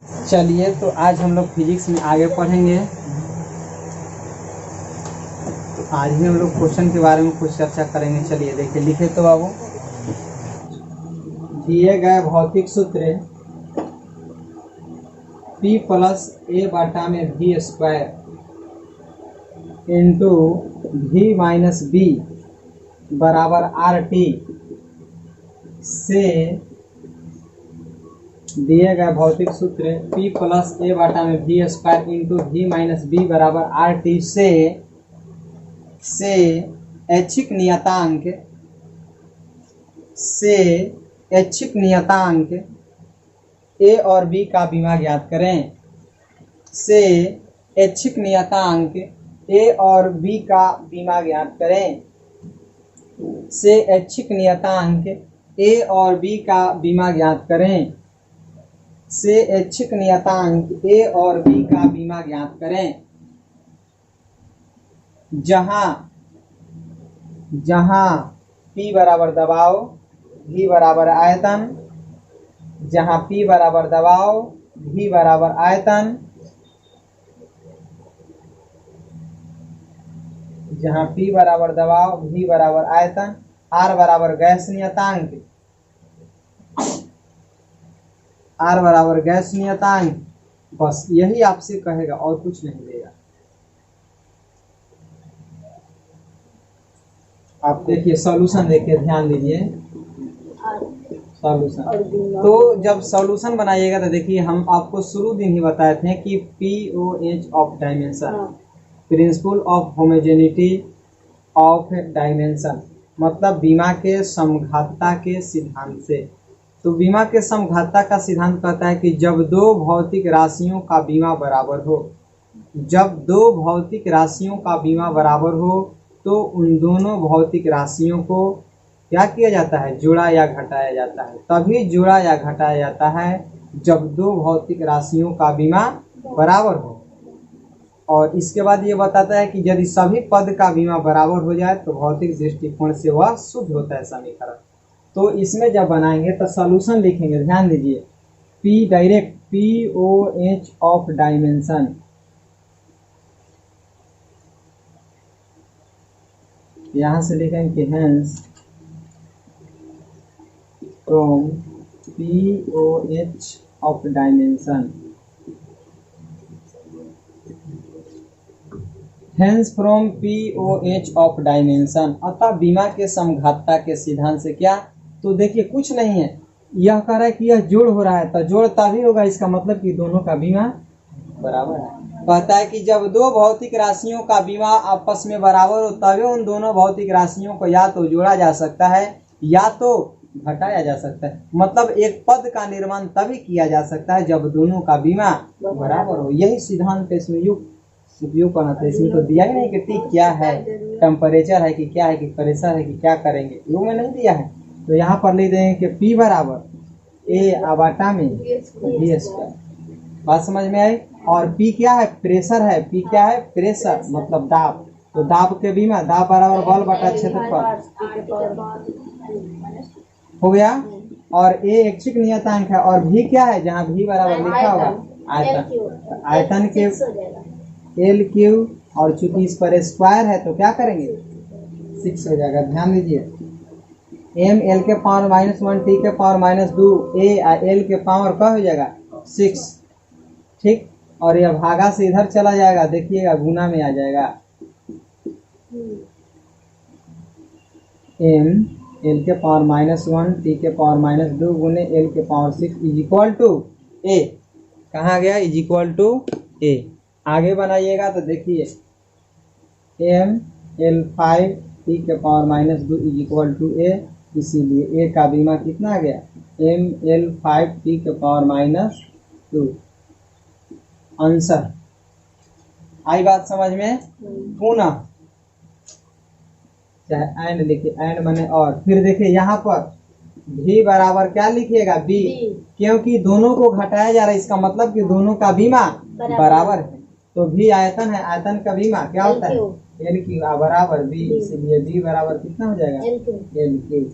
चलिए तो आज हम लोग फिजिक्स में आगे पढ़ेंगे। तो आज भी हम लोग क्वेश्चन के बारे में कुछ चर्चा करेंगे। चलिए देखिए, लिखे तो बाबू, दिए गए भौतिक सूत्र P प्लस ए बाटा में V square into V minus b बराबर RT से दिए गए भौतिक सूत्र P प्लस ए बाटा में V square into V minus b बराबर RT से ऐच्छिक नियतांक ए और बी का बीमा ज्ञात करें। से ऐच्छिक नियतांक ए और बी का बीमा ज्ञात करें। से ऐच्छिक नियतांक ए और बी का बीमा ज्ञात करें। से ऐच्छिक नियतांक ए और बी का बीमा ज्ञात करें। जहां P बराबर दबाव, V बराबर आयतन, जहां P बराबर दबाव, V बराबर आयतन, जहां P बराबर दबाव, V बराबर आयतन, R बराबर गैस नियतांक, R बराबर गैस नियतांक, बस यही आपसे कहेगा और कुछ नहीं देगा। आप देखिए सॉल्यूशन, देखिए ध्यान दीजिए सॉल्यूशन। तो जब सॉल्यूशन बनाइएगा तो देखिए, हम आपको शुरू दिन ही बताए थे कि POH of dimension, principle of homogeneity of dimension, मतलब बीमा के समघातता के सिद्धांत से। तो बीमा के समघातता का सिद्धांत कहता है कि जब दो भौतिक राशियों का बीमा बराबर हो, जब दो भौतिक राशियों का बीमा बराबर हो तो उन दोनों भौतिक राशियों को क्या किया जाता है, जोड़ा या घटाया जाता है। तभी जोड़ा या घटाया जाता है जब दो भौतिक राशियों का बीमा बराबर हो। और इसके बाद ये बताता है कि यदि सभी पद का बीमा बराबर हो जाए तो भौतिक दृष्टिकोण से वह शुद्ध होता है समीकरण। तो इसमें जब बनाएंगे तो सॉल्यूशन लिखेंगे, ध्यान दीजिए, P direct POH of dimension, यहाँ से लिखेंगे कि hence from POH of dimension, hence from POH of dimension, अतः बीमा के समघातता के सिद्धांत से क्या। तो देखिए कुछ नहीं है, यह कह रहा है कि यह जोड़ हो रहा है तो जोड़ तभी होगा, इसका मतलब कि दोनों का बीमा बराबर है। कहता है कि जब दो भौतिक राशियों का बीमा आपस में बराबर हो तभी उन दोनों भौतिक राशियों को या तो जोड़ा जा सकता है या तो घटाया जा सकता है। मतलब एक पद का निर्माण तभी किया जा सकता है जब दोनों का बीमा बराबर हो। यही सिद्धांत इसमें उपयोग करना था। इसमें तो दिया ही नहीं कि टी क्या है, टेम्परेचर है कि क्या है, कि प्रेशर है कि क्या करेंगे, वो में नहीं दिया है। तो यहाँ पर लिख देंगे कि P बराबर ए बाटा में V स्क्वायर। बात समझ में आई। और P क्या है, प्रेशर है। P क्या है, प्रेशर मतलब दाब। तो दाब के बीमा, दाब बराबर बल बटा क्षेत्रफल हो गया। और A ऐच्छिक नियतांक है और V क्या है, जहाँ V बराबर लिखा होगा आयतन, आयतन के L3, और चूंकि इस पर स्क्वायर है तो क्या करेंगे 6 हो जाएगा। ध्यान दीजिए, M L के पावर -1 T के पावर -2 A L के पावर का हो जाएगा 6, ठीक। और यह भागा से इधर चला जाएगा, देखिएगा गुना में आ जाएगा। M L के पावर -1 T के पावर -2 गुने L के power 6 is equal to A। कहाँ गया, इज इक्वल टू A। आगे बनाइएगा तो देखिए M L5 T के power -2 is equal to A, इसीलिए A का बीमा कितना आ गया, M L5 T के पावर -2। आंसर आई बात समझ में। पुनः चाहे एंड लिखिए, एंड बने। और फिर देखिए यहाँ पर V बराबर क्या लिखिएगा, B, क्योंकि दोनों को घटाया जा रहा है, इसका मतलब कि दोनों का बीमा बराबर है। तो V आयतन है, आयतन का बीमा क्या होता है L3 बराबर B, इसलिए B बराबर कितना हो जाएगा L3।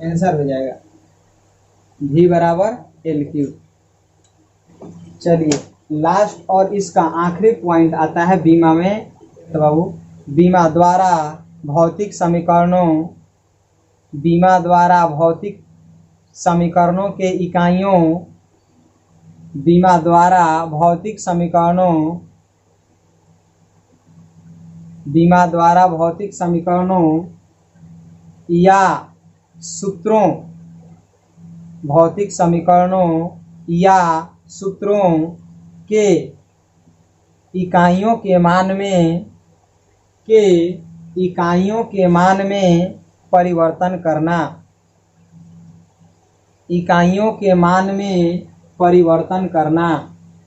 आंसर हो जाएगा। V बराबर LQ। चलिए लास्ट और इसका आखिरी पॉइंट आता है बीमा में। तो बाबू बीमा द्वारा भौतिक समीकरणों के इकाइयों बीमा द्वारा भौतिक समीकरणों या सूत्रों के इकाइयों के मान में परिवर्तन करना।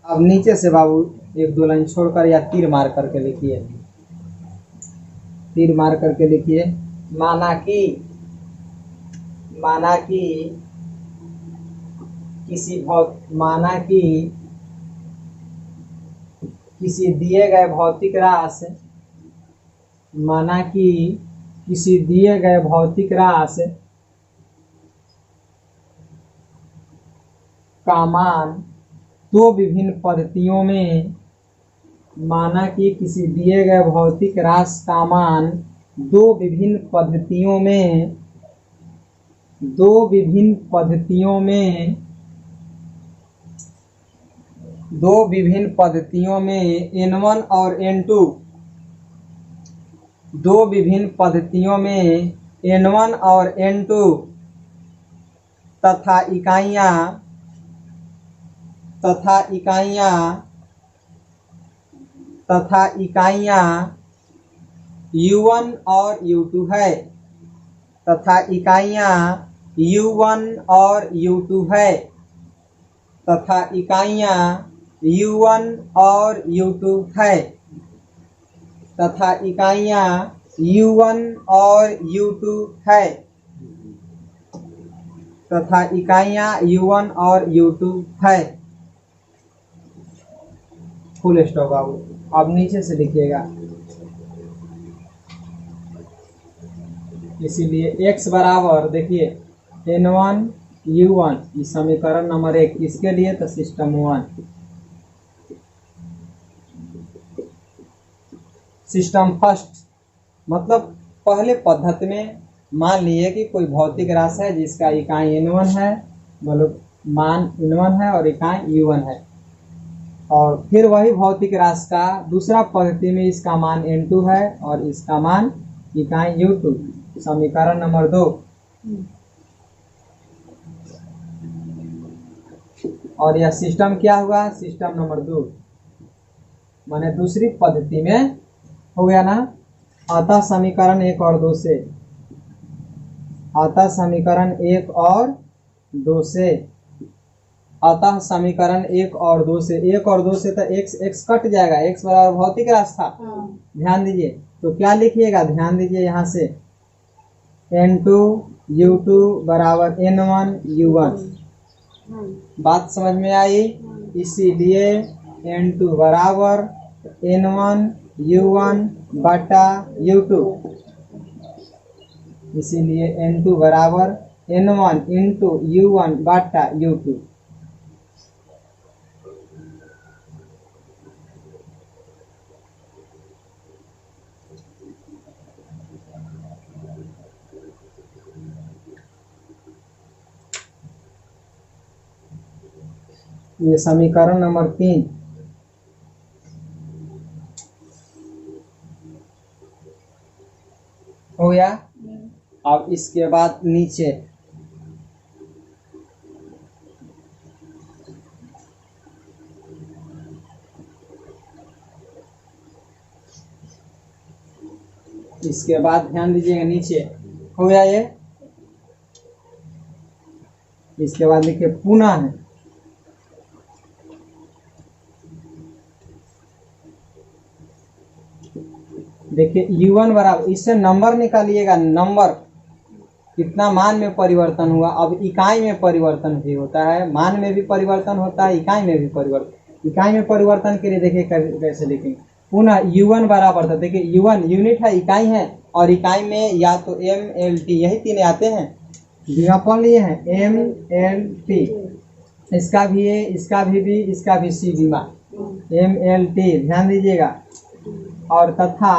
अब नीचे से बाबू एक दो लाइन छोड़कर या तीर मार करके लिखिए। माना कि किसी दिए गए भौतिक राशि का मान दो विभिन्न पद्धतियों में N1 और N2 तथा इकाइयां U1 और U2 है। तथा इकाइयां U1 और U2 है। फुल स्टॉप बाबू। अब नीचे से लिखिएगा। इसीलिए x बराबर देखिए N1 U1 ये समीकरण नंबर 1 किसके लिए? तो सिस्टम 1। सिस्टम फर्स्ट मतलब पहले पद्धति में मान लिए कि कोई भौतिक राशि है जिसका इकाई N1 है, मतलब मान N1 है और इकाई U1 है, और फिर वही भौतिक राशि का दूसरा पद्धति में इसका मान N2 है और इसका मान इकाई U2। समीकरण नंबर 2। और यह सिस्टम क्या हुआ? सिस्टम नंबर 2 माने दूसरी पद्धति में हो गया ना। अतः समीकरण 1 और 2 से अतः समीकरण 1 और 2 से तो x कट जाएगा। x बराबर भौतिक राशि था। ध्यान दीजिए। तो क्या लिखिएगा? ध्यान दीजिए यहाँ से N2 U2 बराबर N1 U1। बात समझ में आई? इसीलिए N2 बराबर N1 U1 बटा U2। इसीलिए N2 बराबर N1 इंटू U1 बटा U2। ये समीकरण नंबर 3। हो गया। अब इसके बाद नीचे ध्यान दीजिएगा। नीचे हो गया ये। इसके बाद देखिए पुनः है। देखिए U1 बराबर, इससे नंबर निकालिएगा। नंबर कितना मान में परिवर्तन हुआ। अब इकाई में परिवर्तन भी होता है, मान में भी परिवर्तन होता है, इकाई में भी परिवर्तन। इकाई में परिवर्तन के लिए देखिए कैसे लिखेंगे। पुनः U1 बराबर था। देखिए U1 यूनिट है, इकाई है, और इकाई में या तो M L T यही तीन आते हैं। बीमा पढ़ लिए हैं, MLT, इसका भी A, इसका भी B, इसका भी C बीमा, MLT ध्यान दीजिएगा। और तथा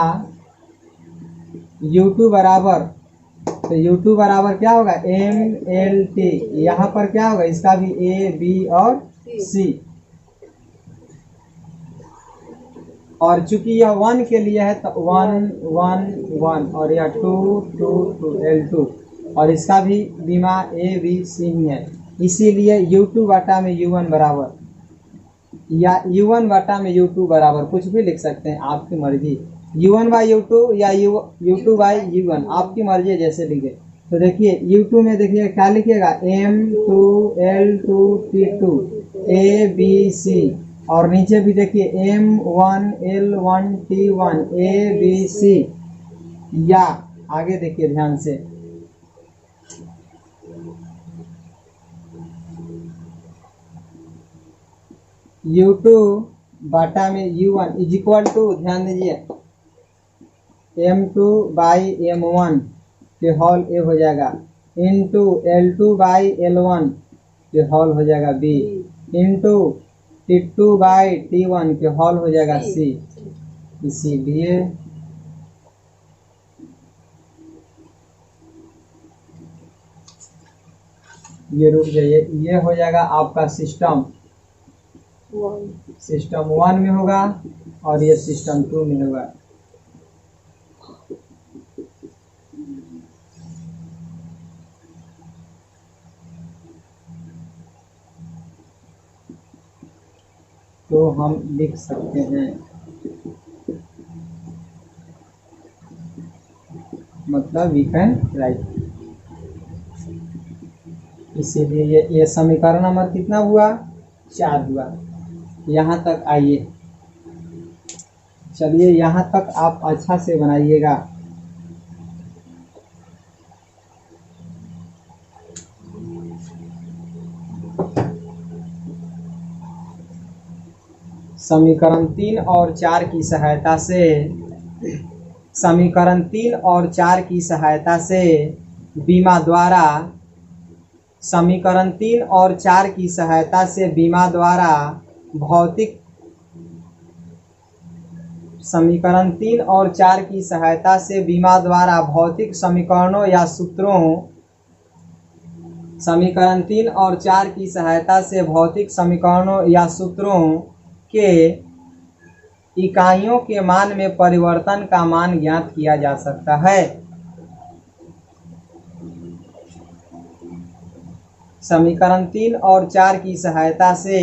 U2 बराबर, तो U2 बराबर क्या होगा, MLT, यहाँ पर क्या होगा, इसका भी A, B और C। और चूंकि यह 1 के लिए है तो 1 1 1 और यह 2 2 2 L2, और इसका भी बीमा A B C ही है, इसीलिए U2 बटा में U1 बराबर, या U1 बटा में U2 बराबर, कुछ भी लिख सकते हैं, आपकी मर्जी, U1 बाई U2 या U2 बाई U1, आपकी मर्जी है जैसे लिखे। तो देखिए U2 में देखिए क्या लिखिएगा, M2 L2 T2 A B C, और नीचे भी देखिए M1 L1 T1 A B C, या आगे देखिए ध्यान से, U2 बाटा में U1 इज इक्वल टू, ध्यान दीजिए, M2 बाई M1 के होल ए हो जाएगा, इंटू L2 बाई L1 के होल हो जाएगा B, into T2 by T1 के होल हो जाएगा C। इसीलिए ये रुक जाइए, ये हो जाएगा आपका सिस्टम 1 में होगा, और ये सिस्टम 2 में होगा। तो हम लिख सकते हैं, मतलब वी कैन राइट, इसीलिए ये समीकरण नंबर कितना हुआ, 4 हुआ। यहाँ तक आइए, चलिए यहाँ तक आप अच्छा से बनाइएगा। समीकरण 3 और 4 की सहायता से, समीकरण 3 और 4 की सहायता से बीमा द्वारा, समीकरण 3 और 4 की सहायता से बीमा द्वारा भौतिक, समीकरण 3 और 4 की सहायता से बीमा द्वारा भौतिक समीकरणों या सूत्रों, समीकरण 3 और 4 की सहायता से भौतिक समीकरणों या सूत्रों के इकाइयों के मान में परिवर्तन का मान ज्ञात किया जा सकता है। समीकरण 3 और 4 की सहायता से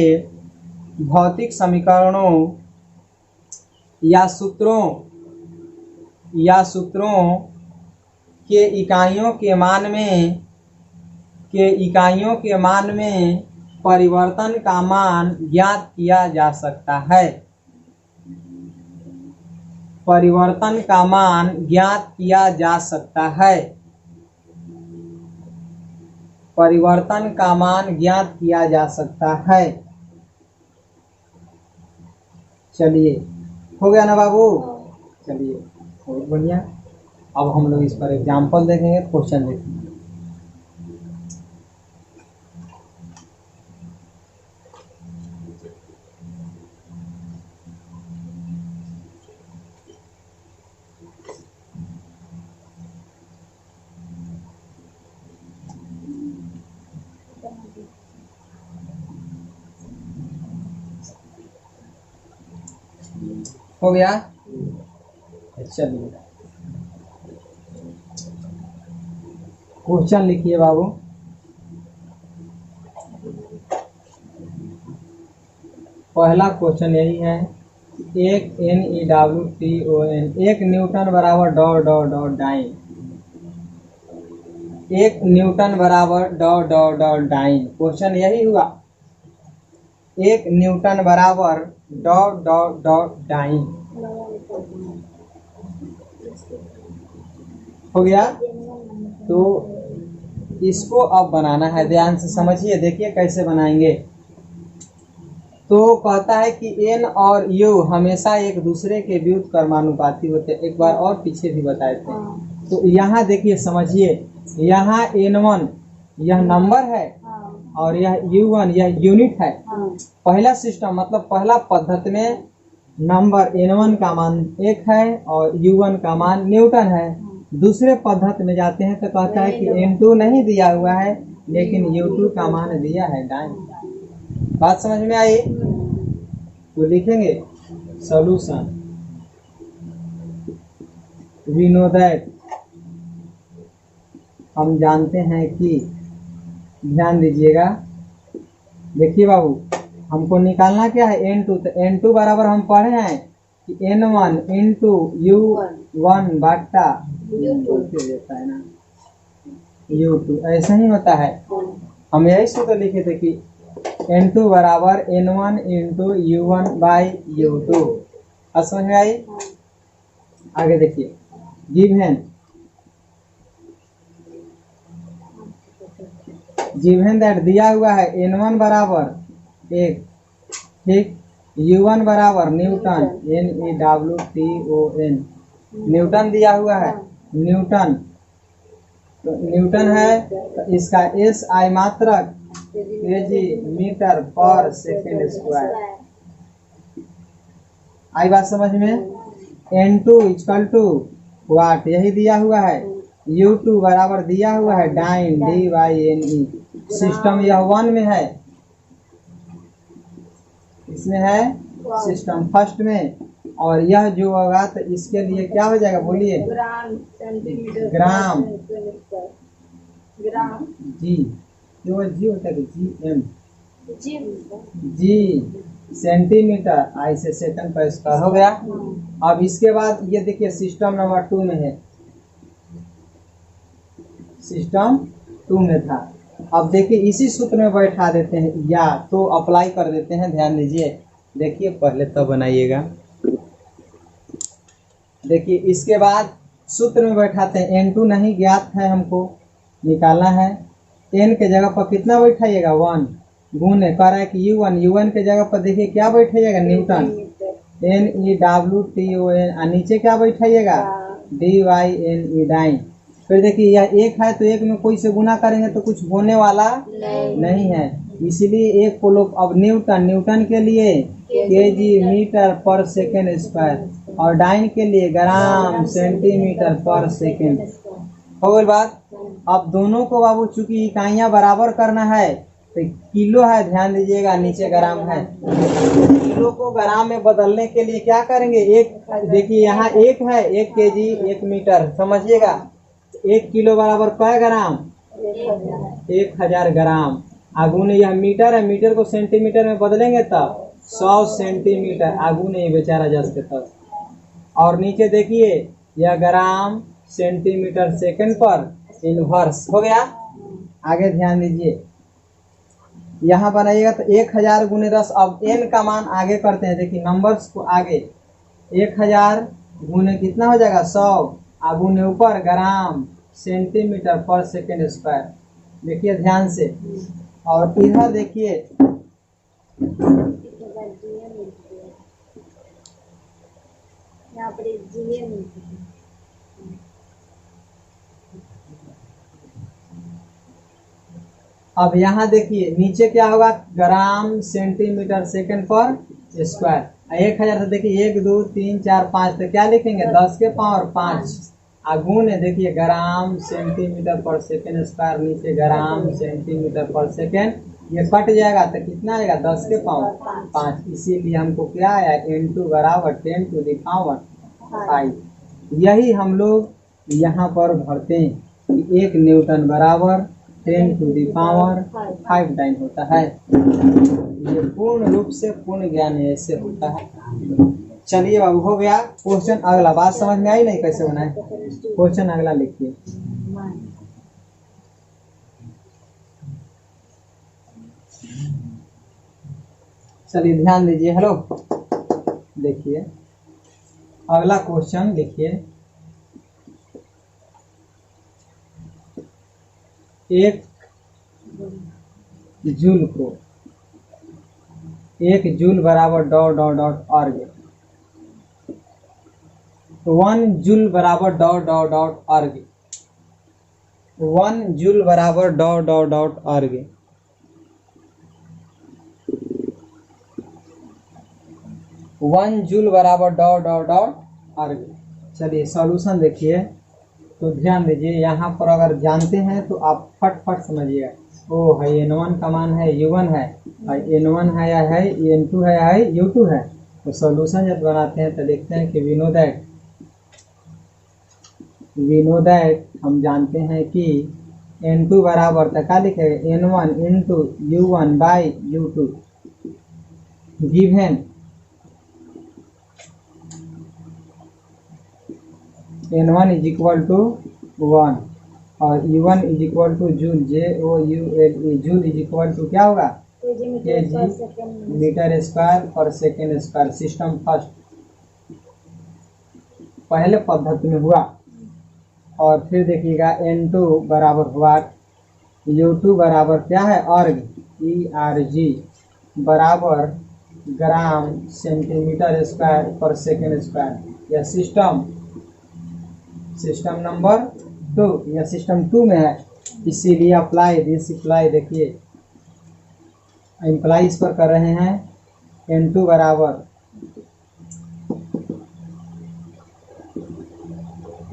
भौतिक समीकरणों या सूत्रों के इकाइयों के मान में परिवर्तन का मान ज्ञात किया जा सकता है। परिवर्तन का मान ज्ञात किया जा सकता है। परिवर्तन का मान ज्ञात किया जा सकता है। चलिए, हो गया ना बाबू? चलिए, बहुत बढ़िया। अब हम लोग इस पर एग्जाम्पल देखेंगे, क्वेश्चन देखेंगे। हो गया? चलिए, क्वेश्चन लिखिए बाबू। पहला क्वेश्चन यही है, एक NEWTON, 1 न्यूटन बराबर dot dot dot dyne. 1 newton बराबर dot dot dot dyne. Question यही हुआ, 1 न्यूटन बराबर डॉट डॉट डॉट डाइन। हो गया? तो इसको अब बनाना है, ध्यान से समझिए, देखिए कैसे बनाएंगे। तो कहता है कि n और u हमेशा एक दूसरे के व्युत्क्रमानुपाती होते हैं। एक बार और पीछे भी बताए थे। तो यहाँ देखिए, समझिए, यहाँ n1 यह नंबर है और यह U1 यह यूनिट है। पहला सिस्टम मतलब पहला पद्धति में नंबर N1 का मान 1 है और U1 का मान न्यूटन है। दूसरे पद्धति में जाते हैं तो कहता है कि N2 नहीं दिया हुआ है लेकिन U2 का मान दिया है डाइन। बात समझ में आई? तो लिखेंगे सॉल्यूशन। वी नो दैट, हम जानते हैं कि, ध्यान दीजिएगा, देखिए बाबू हमको निकालना क्या है N2। तो N2 बराबर हम पढ़े हैं कि N1 इंटू U1 बटा देता है ना U2, ऐसा ही होता है। हम यही सूत्र लिखे थे कि N2 बराबर N1 into U1 by U2। अब समझ में आई? आगे देखिए, गिवन दैट दिया हुआ है N1 बराबर 1, ठीक, U1 बराबर न्यूटन NEWTON, न्यूटन दिया हुआ है, न्यूटन, तो न्यूटन है तो इसका SI मात्रक केजी मीटर पर सेकेंड स्क्वायर। आई बात समझ में? N2 इक्वल टू वाट यही दिया हुआ है, U2 बराबर दिया हुआ है डाइन DYNE। सिस्टम यह 1 में है, इसमें है सिस्टम फर्स्ट में, और यह जो होगा तो इसके लिए क्या हो जाएगा बोलिए? ग्राम सेंटीमीटर ग्राम ग्राम जी, जो जी होता है GM जी सेंटीमीटर, आई से सेकंड पर स्क्वायर हो गया। अब इसके बाद ये देखिए सिस्टम नंबर 2 में है, सिस्टम 2 में था। अब देखिए इसी सूत्र में बैठा देते हैं या तो अप्लाई कर देते हैं। ध्यान दीजिए, देखिए पहले तो बनाइएगा, देखिए इसके बाद सूत्र में बैठाते हैं। N2 नहीं ज्ञात है, हमको निकालना है। N के जगह पर कितना बैठाइएगा? 1 गुने कह रहा है कि U1 के जगह पर देखिए क्या बैठाइएगा? न्यूटन NEWTON, नीचे क्या बैठाइएगा? DYNE dine. फिर देखिए यह 1 है तो 1 में कोई से गुना करेंगे तो कुछ होने वाला नहीं है, इसीलिए 1 को लोग अब न्यूटन के लिए केजी मीटर पर सेकेंड स्क्वायर और डाइन के लिए ग्राम सेंटीमीटर पर सेकेंड। हो गई बात। अब दोनों को बाबू चूंकि इकाइयां बराबर करना है तो किलो है, ध्यान दीजिएगा, नीचे ग्राम है। किलो को ग्राम में बदलने के लिए क्या करेंगे? एक देखिए यहाँ 1 है, 1 केजी 1 मीटर, समझिएगा। 1 किलो बराबर कै ग्राम? 1000 ग्राम। आगू ने यह मीटर है, मीटर को सेंटीमीटर में बदलेंगे तब 100 सेंटीमीटर, आगू ने बेचारा जसके तब। और नीचे देखिए यह ग्राम सेंटीमीटर सेकंड पर इनवर्स हो गया। आगे ध्यान दीजिए, यहाँ बनाइएगा तो 1000 गुने 10। अब n का मान आगे करते हैं, देखिए नंबर्स को आगे 1000 गुने कितना हो जाएगा? 100, आगू ने ऊपर ग्राम सेंटीमीटर पर सेकेंड स्क्वायर। देखिए ध्यान से, और इधर देखिए यहाँ पर अब यहाँ देखिए नीचे क्या होगा? ग्राम सेंटीमीटर सेकंड पर स्क्वायर। 1000 से देखिए 1 2 3 4 5, तो क्या लिखेंगे? 10 के पावर 5। आगू ने देखिए ग्राम सेंटीमीटर पर सेकंड स्क्वायर, नीचे ग्राम सेंटीमीटर पर सेकंड, ये कट जाएगा तो कितना आएगा? 10 के पावर 5। इसीलिए हमको क्या आया? N2 बराबर 10 टू द पावर 5। यही हम लोग यहाँ पर भरते हैं कि 1 न्यूटन बराबर 10 टू द पावर 5 टाइम होता है। ये पूर्ण रूप से पूर्ण ज्ञान ऐसे होता है। चलिए बाबू, हो गया। क्वेश्चन अगला, बात समझ में आई नहीं कैसे बनाए? क्वेश्चन अगला लिखिए। चलिए ध्यान दीजिए, हेलो, देखिए अगला क्वेश्चन देखिए। एक जूल को 1 जूल बराबर ... अर्ग, 1 जूल बराबर ... अर्ग, 1 जूल बराबर डॉट डॉट डॉट अर्ग। 1 जूल बराबर डॉट डॉट डॉट अर्ग। चलिए सॉल्यूशन देखिए, तो ध्यान दीजिए, यहाँ पर अगर जानते हैं तो आप फट फट समझिएगा। ओ है N1 का मान है U1 है, और N1 है या है N2 है या है U2 है। तो सॉल्यूशन जब बनाते हैं तो देखते हैं कि वी नो दैट हम जानते हैं कि N2 बराबर तो क्या लिखेगा N1 into U1 by U2 given N1 is equal to 1 और U1 is equal to joule JOULE। Joule is equal to क्या होगा kg मीटर स्क्वायर पर सेकेंड स्क्वायर। सिस्टम फर्स्ट पहले पद्धति में हुआ। और फिर देखिएगा N2 बराबर हुआ U2 बराबर क्या है अर्ग ERG बराबर ग्राम सेंटीमीटर स्क्वायर पर सेकेंड स्क्वायर। यह सिस्टम नंबर 2, यह सिस्टम 2 में है, इसीलिए अप्लाई देखिए इम्प्लाई इस पर कर रहे हैं। N2 बराबर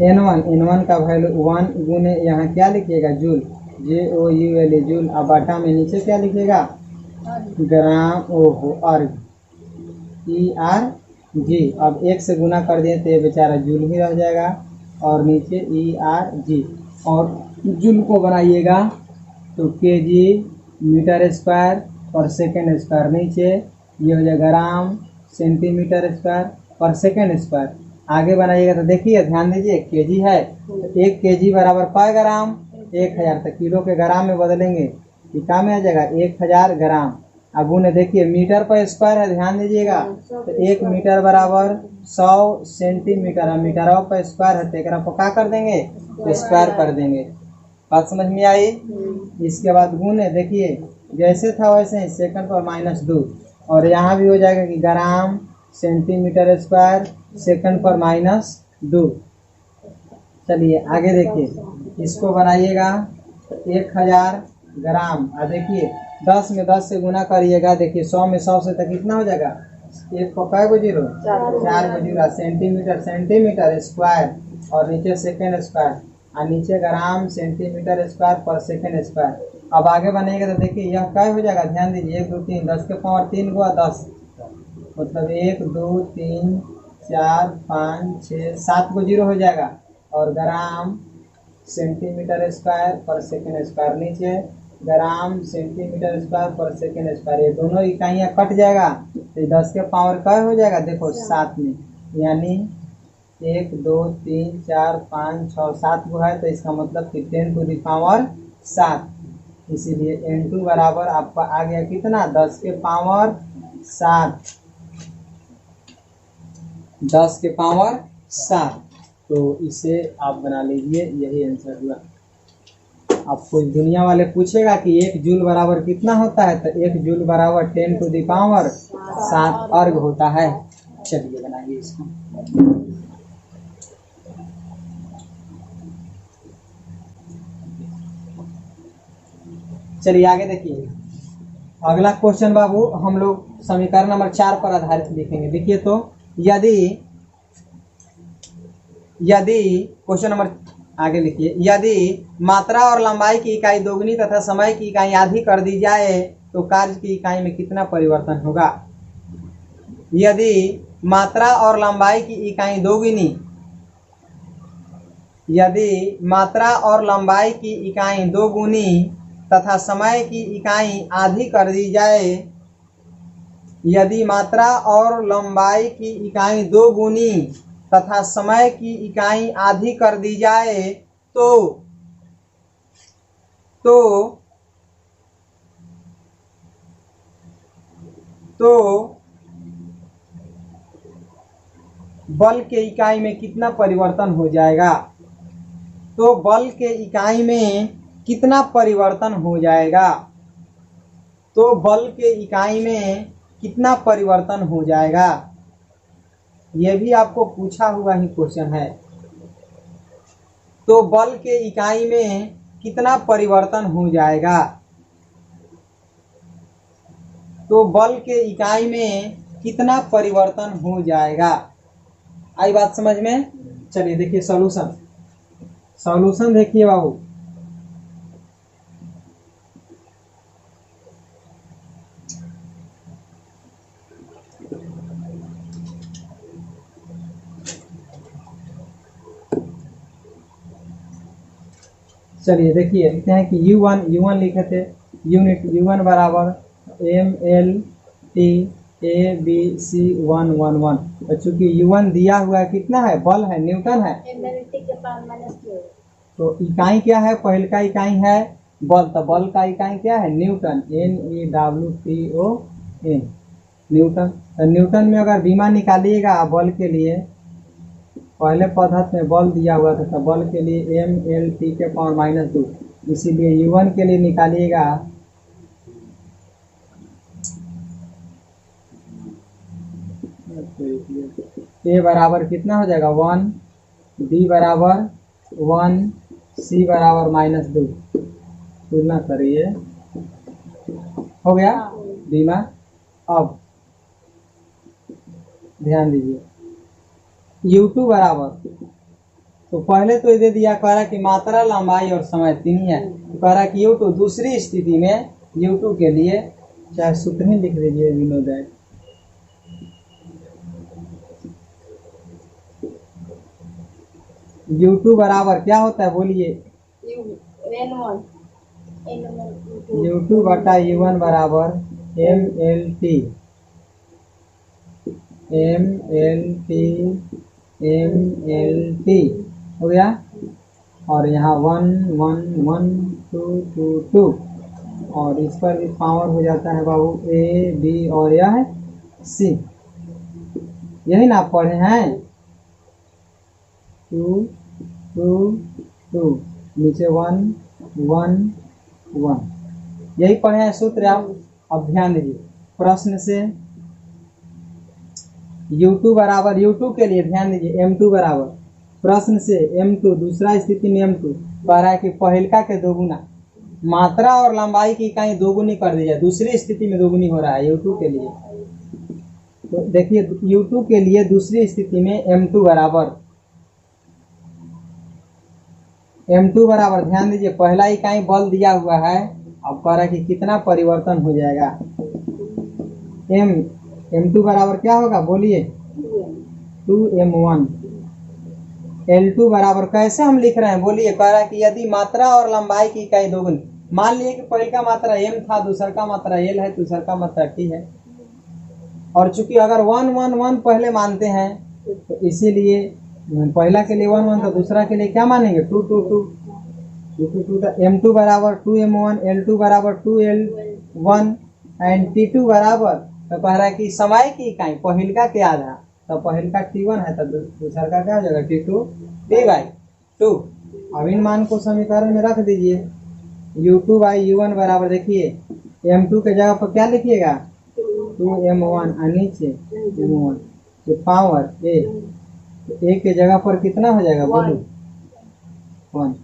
N1 का वैल्यू 1 गुने यहाँ क्या लिखिएगा जूल JOULE जूल। अब बाटा में नीचे क्या लिखिएगा ग्राम ओहो अर्ग ERG। अब 1 से गुना कर दिए तो ये बेचारा जूल ही रह जाएगा और नीचे ERG। और जूल को बनाइएगा तो kg मीटर स्क्वायर पर सेकेंड स्क्वायर, नीचे ये हो जाएगा ग्राम सेंटीमीटर स्क्वायर पर सेकेंड स्क्वायर। आगे बनाइएगा तो देखिए ध्यान दीजिए kg है तो 1 kg बराबर पाई ग्राम 1000, तो किलो के ग्राम में बदलेंगे कि क्या में आ जाएगा 1000 ग्राम। अब उन्हें देखिए मीटर पर स्क्वायर है, ध्यान दीजिएगा तो 1 मीटर बराबर 100 सेंटीमीटर। मीटर पर स्क्वायर है तो एक पर क्या कर देंगे तो स्क्वायर कर देंगे। बात समझ में आई। इसके बाद गुने देखिए जैसे था वैसे ही सेकंड पर -2 और यहाँ भी हो जाएगा कि ग्राम सेंटीमीटर स्क्वायर सेकंड पर -2। चलिए आगे देखिए इसको बनाइएगा 1000 ग्राम। और देखिए 10 में 10 से गुना करिएगा, देखिए 100 में 100 से तक कितना हो जाएगा 1 को कै गो जीरो 4 गो जीरो। सेंटीमीटर स्क्वायर और नीचे सेकेंड स्क्वायर और नीचे ग्राम सेंटीमीटर स्क्वायर पर सेकेंड स्क्वायर। अब आगे बनेगा तो देखिए यह क्या हो जाएगा, ध्यान दीजिए 1 2 3 10 के पावर 3 गुआ 10 मतलब 1 2 3 4 5 6 7 को जीरो हो जाएगा और ग्राम सेंटीमीटर स्क्वायर पर सेकेंड स्क्वायर, नीचे ग्राम सेंटीमीटर स्क्वायर पर सेकेंड स्क्वायर। ये दोनों इकाइयाँ कट जाएगा तो 10 के पावर क्या हो जाएगा देखो 7 में, यानी 1 2 3 4 5 6 7 को है तो इसका मतलब कि 10 टू द पावर 7। इसीलिए N2 बराबर आपका आ गया कितना 10 के पावर 7, 10 के पावर 7। तो इसे आप बना लीजिए, यही आंसर हुआ। आपको दुनिया वाले पूछेगा कि 1 जूल बराबर कितना होता है तो 1 जूल बराबर 10 टू द पावर 7 अर्ग होता है। चलिए बनाइए इसको। चलिए आगे देखिए अगला क्वेश्चन बाबू, हम लोग समीकरण नंबर 4 पर आधारित लिखेंगे। देखिए तो यदि क्वेश्चन नंबर आगे लिखिए, यदि मात्रा और लंबाई की इकाई दोगुनी तथा समय की इकाई आधी कर दी जाए तो कार्य की इकाई में कितना परिवर्तन होगा। यदि मात्रा और लंबाई की इकाई दोगुनी, यदि मात्रा और लंबाई की इकाई दोगुनी तथा समय की इकाई आधी कर दी जाए, यदि मात्रा और लंबाई की इकाई दोगुनी तथा समय की इकाई आधी कर दी जाए तो बल के इकाई में कितना परिवर्तन हो जाएगा। तो बल के इकाई में कितना परिवर्तन हो जाएगा, तो बल के इकाई में कितना परिवर्तन हो जाएगा, यह भी आपको पूछा हुआ ही क्वेश्चन है। तो बल के इकाई में कितना परिवर्तन हो जाएगा। तो बल के इकाई में कितना परिवर्तन हो जाएगा। आई बात समझ में। चलिए देखिए सॉल्यूशन। सॉल्यूशन देखिए बाबू। चलिए देखिए लिखते हैं कि U1 लिखे थे यूनिट U1 बराबर MLT/AB/C111। तो चूंकि U1 दिया हुआ है, कितना है, बल है, न्यूटन है, तो इकाई क्या है, पहल का इकाई है बल, तो बल का इकाई क्या है, न्यूटन, NEWTON, न्यूटन। तो न्यूटन में अगर बीमा निकालिएगा बल के लिए, पहले पदार्थ में बल दिया हुआ था, तो बल के लिए MLT/-2, इसीलिए U1 के लिए निकालिएगा A बराबर कितना हो जाएगा 1, B बराबर 1, C बराबर -2। तुलना करिए, हो गया बीमा। अब ध्यान दीजिए U2 बराबर, तो पहले तो दे दिया, कह रहा कि मात्रा, लंबाई और समय तीन है, तो कह रहा कि U2 दूसरी स्थिति में U2 के लिए, चाहे सूत्र ही लिख दीजिए विनोद। U2 बराबर क्या होता है बोलिए, U2 बटा U1 बराबर MLT हो गया। और यहाँ 1 1 1 2 2 2, और इस पर भी पावर हो जाता है बाबू A B और यह है C। यही ना आप पढ़े हैं, 2 2 2, नीचे 1 1 1, यही पढ़े हैं सूत्र आप। अब ध्यान दीजिए प्रश्न से U2 बराबर, U2 के लिए ध्यान दीजिए M2 बराबर, प्रश्न से M2 दूसरा स्थिति में M2 कह रहा है कि पहलका के दोगुना, मात्रा और लंबाई की इकाई दोगुनी कर दी जाए, दूसरी स्थिति में दोगुनी हो रहा है U2 के लिए। तो देखिए U2 के लिए दूसरी स्थिति में M2 बराबर, ध्यान दीजिए पहला इकाई बल दिया हुआ है, अब कह रहा है कि कितना परिवर्तन हो जाएगा। M2 बराबर क्या होगा बोलिए 2M1। L2 बराबर कैसे हम लिख रहे हैं बोलिए, कह रहा है कि यदि मात्रा और लंबाई की इकाई दोगुनी, मान लिए कि पहले का मात्रा M था, दूसरा का मात्रा L है, दूसरा का मात्रा T है, और चूंकि अगर 1 1 1 पहले मानते हैं, तो इसीलिए पहला के लिए 1 1, तो दूसरा के लिए क्या मानेंगे 2 2 2 2 2 2। तो M2 बराबर 2M1, L2 बराबर 2L1 एंड T2 बराबर, तो कह रहा है कि समय की इकाई पहलका के आधा, तो पहलका T1 है, तो दूसरा का क्या हो जाएगा T2 T/2। अब इन मान को समीकरण में रख दीजिए, U2/U1 बराबर, देखिए M2 के जगह पर क्या लिखिएगा 2M1, नीचे M1, तो पावर A, तो A के जगह पर कितना हो जाएगा बोलो 1।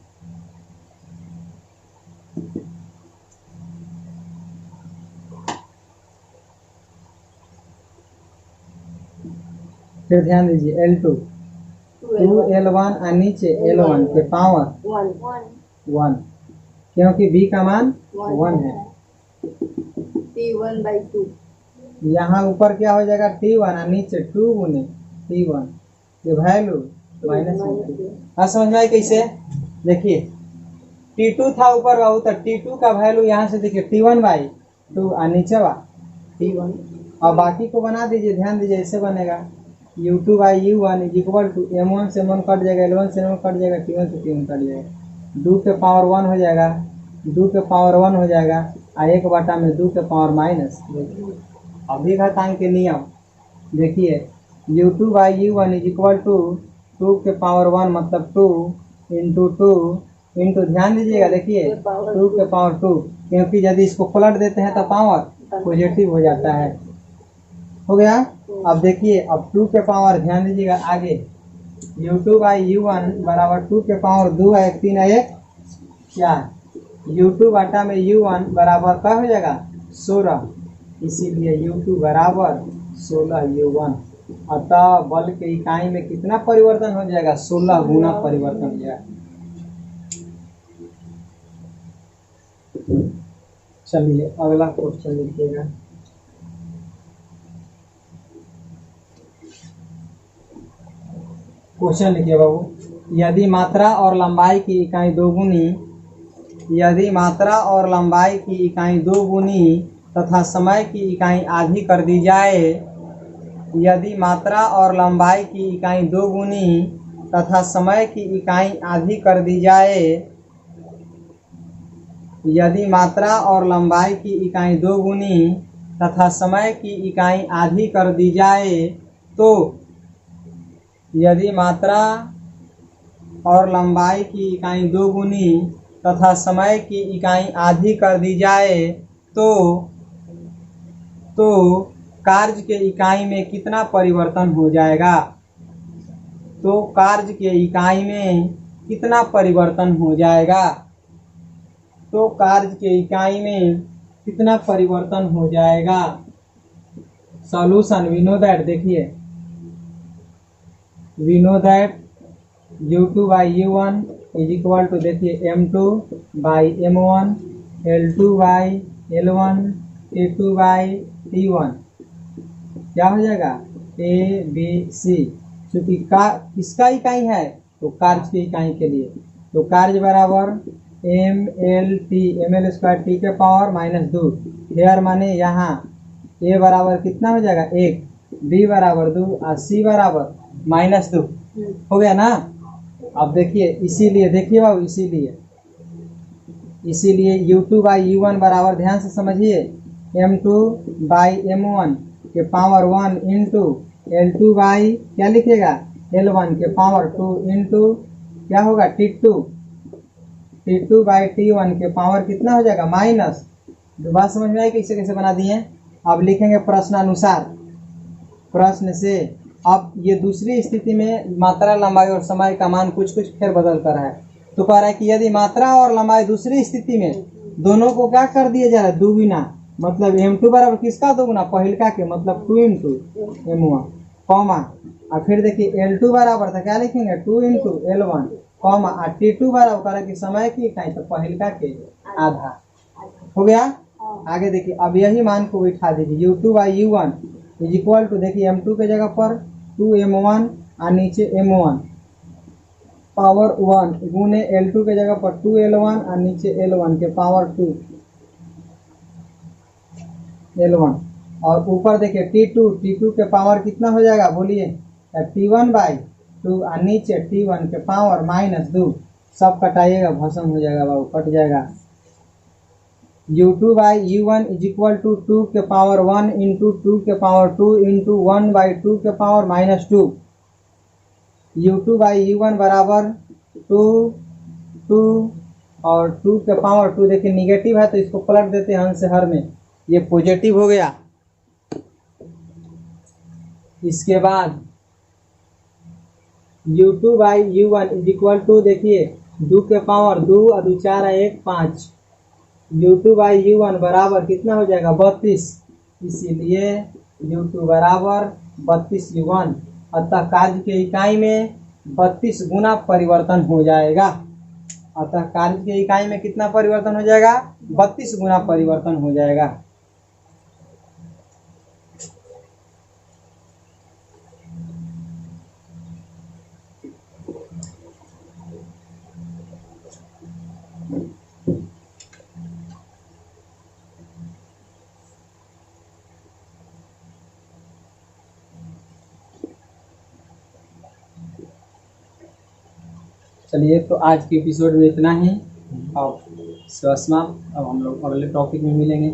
फिर ध्यान दीजिए L2 2L1, नीचे L1 के पावर 1, क्योंकि B का मान 1 है। T1/2, यहाँ ऊपर क्या हो जाएगा T1, नीचे 2 गुने T1 के वैल्यू -2। हाँ समझ में आई कैसे, देखिए T2 था ऊपर बाबू, तो T2 का वैल्यू यहाँ से देखिए T1/2 और नीचे T1, और बाकी को बना दीजिए, ध्यान दीजिए ऐसे बनेगा U2/U1 इक्वल टू M1 से M1 कट जाएगा, L1 से L1 कट जाएगा, T1 से T1 कट जाएगा, 2 के पावर 1 हो जाएगा, 2 के पावर 1 हो जाएगा, और 1 बटा में 2 के पावर माइनस। अभी घातांक के नियम देखिए U2/U1 इक्वल टू 2 के पावर 1 मतलब 2 इंटू 2 इंटू, ध्यान दीजिएगा देखिए 2 के पावर 2, क्योंकि यदि इसको पलट देते हैं तो पावर पॉजिटिव हो जाता है। हो गया। अब देखिए अब 2 के पावर, ध्यान दीजिएगा आगे U2/U1 बराबर 2 के पावर 2 है, 1 3 है 1 4। U2 बटा में U1 बराबर क्या हो जाएगा 16, इसीलिए U2 बराबर 16U1। अतः बल के इकाई में कितना परिवर्तन हो जाएगा 16 गुना परिवर्तन हो जाएगा। चलिए अगला क्वेश्चन लिखिएगा। क्वेश्चन लिखिए बाबू, यदि मात्रा और लंबाई की इकाई दोगुनी तथा समय की इकाई आधी कर दी जाए, यदि मात्रा और लंबाई की इकाई दोगुनी तथा समय की इकाई आधी कर दी जाए, यदि मात्रा और लंबाई की इकाई दोगुनी तथा समय की इकाई आधी कर दी जाए, तो यदि मात्रा और लंबाई की इकाई दोगुनी तथा समय की इकाई आधी कर दी जाए, तो कार्य के इकाई में कितना परिवर्तन हो जाएगा। तो कार्य के इकाई में कितना परिवर्तन हो जाएगा। तो कार्य के इकाई में कितना परिवर्तन हो जाएगा। सॉल्यूशन, वी नो दैट, देखिए we know that U2 by U1 is equal to, देखिए M2 by M1, L2 by L1, T2 by T1, क्या हो जाएगा A B C। चूंकि किसका इकाई है तो कार्य की इकाई के लिए, तो कार्य बराबर ML स्क्वायर टी के पावर -2, हेयर माने यहाँ A बराबर कितना हो जाएगा 1, B बराबर 2 और C बराबर -2 हो गया ना। अब देखिए इसीलिए, देखिए बाबू, इसीलिए U2 by U1 बराबर, ध्यान से समझिए, M2 by M1 के पावर 1 इंटू L2 by क्या लिखेगा L1 के पावर 2 इंटू क्या होगा T2 by T1 के पावर कितना हो जाएगा माइनस। बात समझ में आई कैसे कैसे बना दिए। अब लिखेंगे प्रश्नानुसार, प्रश्न से। अब ये दूसरी स्थिति में मात्रा, लंबाई और समय का मान कुछ फेर बदल कर है। तो कह रहा है कि यदि मात्रा और लंबाई दूसरी स्थिति में दोनों को क्या कर दिया जा रहा है दोगुना, मतलब M2 बराबर किसका दोगुना पहिलका के, मतलब 2 इंटू M1 कॉमा, और फिर देखिए L2 बराबर था क्या लिखेंगे 2 इंटू L1 कॉमा, और T2 बराबर करा कि समय की इकाई तो पहिलका के आधा हो गया। आगे देखिए, अब यही मान को बिठा दीजिए U2 by U1 is equal to, देखिए M2 के जगह पर 2M1 और नीचे M1 पावर 1 गुने L2 के जगह पर 2L1 और नीचे L1 के पावर 2 L1, और ऊपर देखिए T2 के पावर कितना हो जाएगा बोलिए T1 by 2 और नीचे T1 के पावर -2, सब कटाइएगा भस्म हो जाएगा बाबू, कट जाएगा। U2 by U1 is equal to 2 के पावर 1 इंटू 2 के पावर 2 इंटू 1 by 2 के पावर -2। U2 by U1 बराबर 2 और 2 के पावर 2, देखिए निगेटिव है तो इसको पलट देते हैं अंश से हर में, ये पॉजिटिव हो गया। इसके बाद U2 by U1 is equal to, देखिए 2 के पावर 2 और 2 4 1 5, U2 by U1 बराबर कितना हो जाएगा 32, इसीलिए U2 बराबर 32U1। अतः कार्य के इकाई में 32 गुना परिवर्तन हो जाएगा। अतः कार्य के इकाई में कितना परिवर्तन हो जाएगा 32 गुना परिवर्तन हो जाएगा। चलिए, तो आज के एपिसोड में इतना ही। अब अब हम लोग अगले टॉपिक में मिलेंगे।